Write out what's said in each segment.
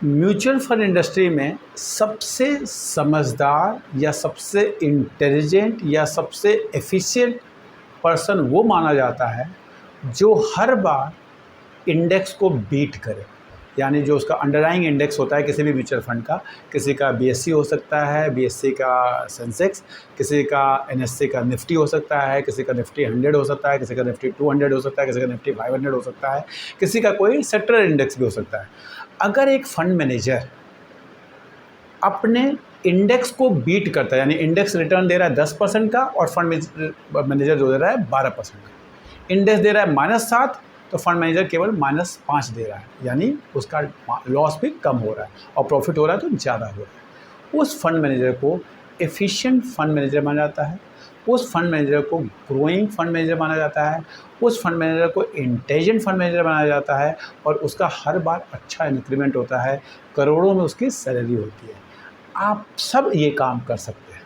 Mutual fund industry में सबसे समझदार या सबसे इंटेलिजेंट या सबसे एफिशिएंट पर्सन वो माना जाता है जो हर बार इंडेक्स को बीट करे। यानी जो उसका अंडरलाइंग इंडेक्स होता है किसी भी म्यूचुअल फंड का, किसी का बीएससी हो सकता है, बीएससी का सेंसेक्स, किसी का एनएससी का निफ्टी हो सकता है, किसी का निफ्टी 100 हो सकता है, किसी का निफ्टी 200 हो सकता है, किसी का निफ्टी 500 हो सकता है, किसी का कोई सेक्टर इंडेक्स भी हो सकता है। अगर एक फंड मैनेजर अपने इंडेक्स को बीट करता है, यानी इंडेक्स रिटर्न दे रहा है 10% का और फंड मैनेजर जो दे रहा है 12% का, इंडेक्स दे रहा है -7 तो फंड मैनेजर केवल -5 दे रहा है, यानी उसका लॉस भी कम हो रहा है और प्रॉफिट हो रहा है तो ज़्यादा हो रहा है। उस फंड मैनेजर को एफिशिएंट फंड मैनेजर माना जाता है, उस फंड मैनेजर को ग्रोइंग फंड मैनेजर माना जाता है, उस फंड मैनेजर को इंटेलिजेंट फंड मैनेजर माना जाता है और उसका हर बार अच्छा इंक्रीमेंट होता है, करोड़ों में उसकी सैलरी होती है। आप सब ये काम कर सकते हैं।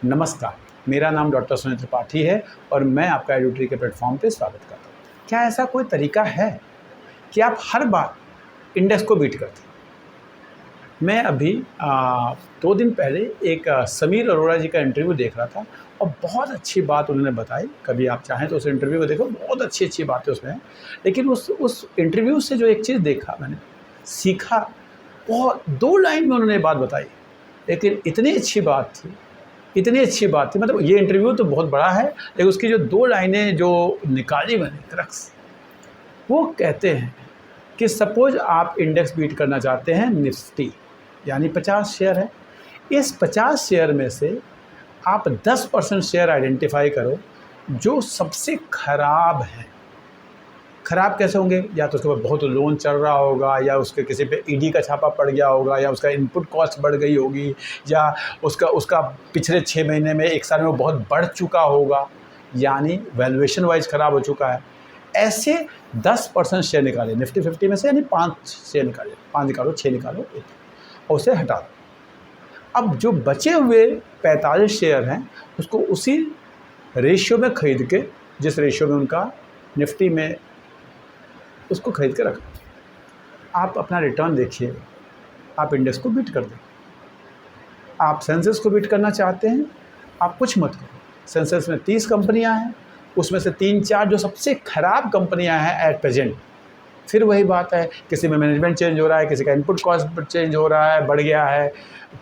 नमस्कार, मेरा नाम डॉक्टर सुनील त्रिपाठी है और मैं आपका एडुट्री के प्लेटफॉर्म पे स्वागत करता हूँ। क्या ऐसा कोई तरीका है कि आप हर बार इंडेक्स को बीट करते हैं? मैं अभी 2 दिन पहले एक समीर अरोड़ा जी का इंटरव्यू देख रहा था और बहुत अच्छी बात उन्होंने बताई। कभी आप चाहें तो उस इंटरव्यू को देखो, बहुत अच्छी अच्छी बातें उसमें हैं। लेकिन उस इंटरव्यू से जो एक चीज़ देखा, मैंने सीखा, बहुत 2 लाइन में उन्होंने बात बताई, लेकिन इतनी अच्छी बात थी, इतनी अच्छी बात थी। मतलब ये इंटरव्यू तो बहुत बड़ा है, लेकिन उसकी जो 2 लाइनें जो निकाली मैंने क्रक्स, वो कहते हैं कि सपोज आप इंडेक्स बीट करना चाहते हैं, निफ्टी यानी 50 शेयर है, इस 50 शेयर में से आप 10% शेयर आइडेंटिफाई करो जो सबसे ख़राब हैं। ख़राब कैसे होंगे? या तो उसके ऊपर बहुत लोन चल रहा होगा, या उसके किसी पे ईडी का छापा पड़ गया होगा, या उसका इनपुट कॉस्ट बढ़ गई होगी, या उसका पिछले 6 महीने में 1 साल में वो बहुत बढ़ चुका होगा, यानी वैल्यूएशन वाइज ख़राब हो चुका है। ऐसे 10% शेयर निकाले निफ्टी 50 में से, यानी 5 शेयर निकाले, 5 निकालो, 6 निकालो और उसे हटा दो। अब जो बचे हुए 45 शेयर हैं उसको उसी रेशियो में ख़रीद के, जिस रेशियो में उनका निफ्टी में, उसको खरीद के रखो। आप अपना रिटर्न देखिए, आप इंडेक्स को बीट कर दें। आप सेंसेक्स को बीट करना चाहते हैं, आप कुछ मत करो। सेंसेक्स में 30 कंपनियां हैं, उसमें से 3-4 जो सबसे ख़राब कंपनियां हैं एट प्रेजेंट। फिर वही बात है, किसी में मैनेजमेंट चेंज हो रहा है, किसी का इनपुट कॉस्ट चेंज हो रहा है, बढ़ गया है,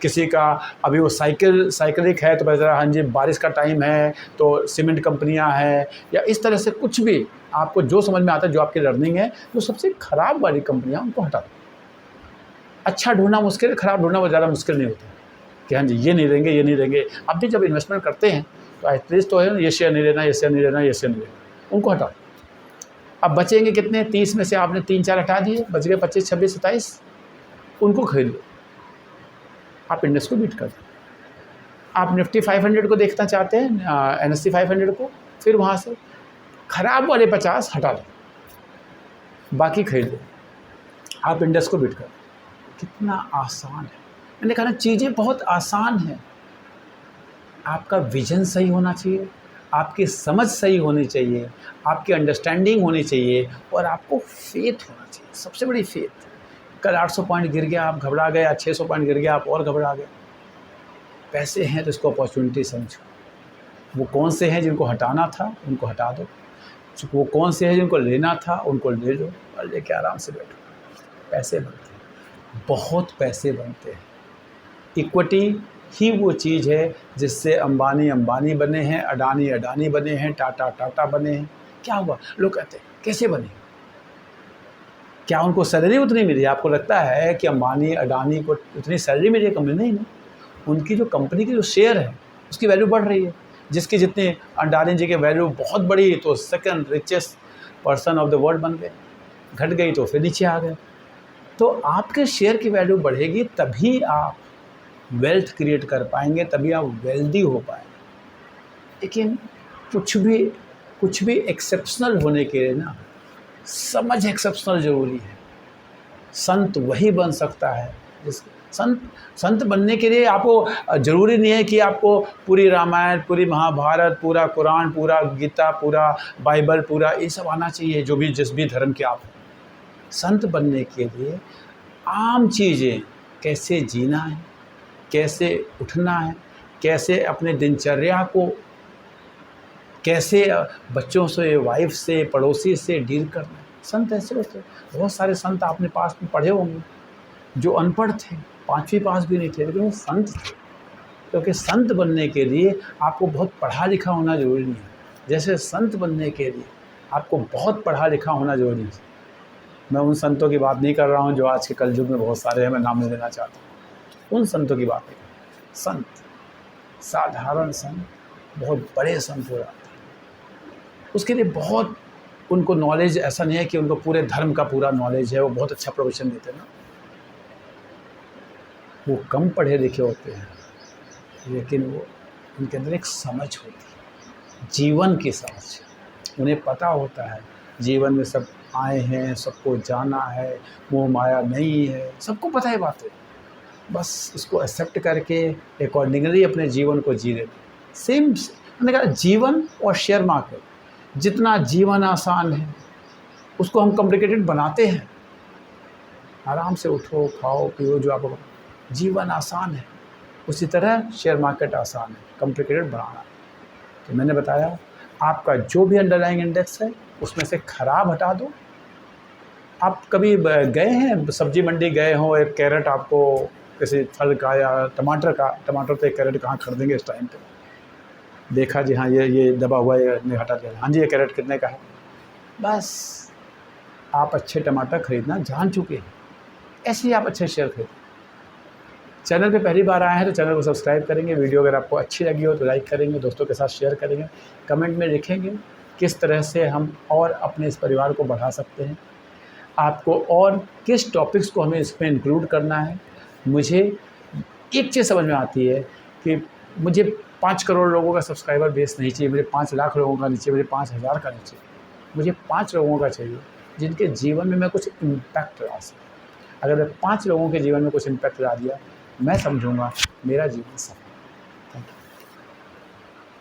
किसी का अभी वो साइक्लिक है तो पता चला हाँ जी बारिश का टाइम है तो सीमेंट कंपनियां हैं, या इस तरह से कुछ भी आपको जो समझ में आता है, जो आपकी लर्निंग है, जो सबसे ख़राब वाली कंपनियां उनको हटा दो। अच्छा ढूंढना मुश्किल है, ख़राब ढूंढना वो ज़्यादा मुश्किल नहीं होता कि हाँ जी ये नहीं लेंगे, ये नहीं लेंगे। अब भी जब इन्वेस्टमेंट करते हैं तो एटलीस्ट तो है ना, ये शेयर नहीं लेना, ये शेयर नहीं लेना, ये शेयर नहीं लेना, उनको हटा दो। अब बचेंगे कितने? 30 में से आपने 3-4 हटा दिए, बच गए 25, 26, 27, उनको खरीद लो। आप इंडेक्स को बीट कर दो। आप निफ्टी 500 को देखना चाहते हैं, एनएससी 500 को, फिर वहाँ से ख़राब वाले 50 हटा दो, बाकी खरीद लो, आप इंडेक्स को बीट कर दो। कितना आसान है! मैंने कहा ना, चीज़ें बहुत आसान हैं। आपका विजन सही होना चाहिए, आपकी समझ सही होनी चाहिए, आपकी अंडरस्टैंडिंग होनी चाहिए और आपको फेथ होना चाहिए, सबसे बड़ी फेथ। कल 800 पॉइंट गिर गया, आप घबरा गए, आज 600 पॉइंट गिर गया, आप और घबरा गए। पैसे हैं तो इसको अपॉर्चुनिटी समझो। वो कौन से हैं जिनको हटाना था उनको हटा दो, वो कौन से हैं जिनको लेना था उनको ले लो और लेके आराम से बैठो। पैसे बनते हैं, बहुत पैसे बनते हैं। इक्विटी ही वो चीज़ है जिससे अंबानी अंबानी बने हैं, अडानी अडानी बने हैं, टाटा टाटा बने हैं। क्या हुआ? लोग कहते हैं कैसे बने? क्या उनको सैलरी उतनी मिली? आपको लगता है कि अंबानी अडानी को उतनी सैलरी मिली है कंपनी? नहीं, उनकी जो कंपनी की जो शेयर है उसकी वैल्यू बढ़ रही है। जिसकी जितनी अडानी जी की वैल्यू बहुत बढ़ी तो second richest person of the world बन गए, घट गई तो फिर नीचे आ गए। तो आपके शेयर की वैल्यू बढ़ेगी तभी आप वेल्थ क्रिएट कर पाएंगे, तभी आप वेल्दी हो पाएंगे। लेकिन कुछ भी एक्सेप्शनल होने के लिए ना, समझ एक्सेप्शनल ज़रूरी है। संत वही बन सकता है जिस संत बनने के लिए आपको ज़रूरी नहीं है कि आपको पूरी रामायण, पूरी महाभारत, पूरा कुरान, पूरा गीता, पूरा बाइबल, पूरा ये सब आना चाहिए, जो भी जिस भी धर्म के आप हैं। संत बनने के लिए आम चीज़ें, कैसे जीना है, कैसे उठना है, कैसे अपने दिनचर्या को, कैसे बच्चों से, वाइफ से, पड़ोसी से डील करना है। संत ऐसे होते हैं। बहुत सारे संत आपने पास में पढ़े होंगे जो अनपढ़ थे, 5वीं पास भी नहीं थे, लेकिन वो संत थे। क्योंकि संत बनने के लिए आपको बहुत पढ़ा लिखा होना ज़रूरी नहीं है। जैसे संत बनने के लिए आपको बहुत पढ़ा लिखा होना ज़रूरी है। मैं उन संतों की बात नहीं कर रहा हूँ जो आज के कलयुग में बहुत सारे हैं, मैं नाम नहीं लेना चाहता हूँ। उन संतों की बात नहीं, संत, साधारण संत बहुत बड़े संत हो जाते हैं। उसके लिए बहुत उनको नॉलेज, ऐसा नहीं है कि उनको पूरे धर्म का पूरा नॉलेज है, वो बहुत अच्छा प्रोफेशन देते हैं ना। वो कम पढ़े लिखे होते हैं, लेकिन वो उनके अंदर एक समझ होती है, जीवन की समझ। उन्हें पता होता है जीवन में सब आए हैं, सबको जाना है, मोह माया नहीं है, सबको पता है बातें। बस इसको एक्सेप्ट करके अकॉर्डिंगली अपने जीवन को जी रहे। सेम मैंने कहा, जीवन और शेयर मार्केट, जितना जीवन आसान है उसको हम कॉम्प्लिकेटेड बनाते हैं। आराम से उठो, खाओ, पियो, जो आपको जीवन आसान है, उसी तरह शेयर मार्केट आसान है, कॉम्प्लिकेटेड बनाना। तो मैंने बताया, आपका जो भी अंडरलाइंग इंडेक्स है उसमें से खराब हटा दो। आप कभी गए हैं सब्जी मंडी, गए हो, एक कैरेट आपको किसी फल का या टमाटर तो एक कैरेट कहाँ खरीदेंगे इस टाइम पे, देखा जी हाँ ये दबा हुआ है, ये हटा दिया, हाँ जी ये कैरेट कितने का है। बस आप अच्छे टमाटर खरीदना जान चुके हैं, ऐसे ही आप अच्छे शेयर खरीदें। चैनल पे पहली बार आए हैं तो चैनल को सब्सक्राइब करेंगे। वीडियो अगर आपको अच्छी लगी हो तो लाइक करेंगे, दोस्तों के साथ शेयर करेंगे, कमेंट में लिखेंगे किस तरह से हम और अपने इस परिवार को बढ़ा सकते हैं, आपको और किस टॉपिक्स को हमें इसमें इंक्लूड करना है। मुझे एक चीज़ समझ में आती है कि मुझे 5 करोड़ लोगों का सब्सक्राइबर बेस नहीं चाहिए, मुझे 5 लाख लोगों का नहीं चाहिए, मुझे 5,000 का नहीं चाहिए, मुझे 5 लोगों का चाहिए जिनके जीवन में मैं कुछ इम्पैक्ट ला सकूँ। अगर मैं 5 लोगों के जीवन में कुछ इम्पैक्ट ला दिया, मैं समझूंगा मेरा जीवन सफल।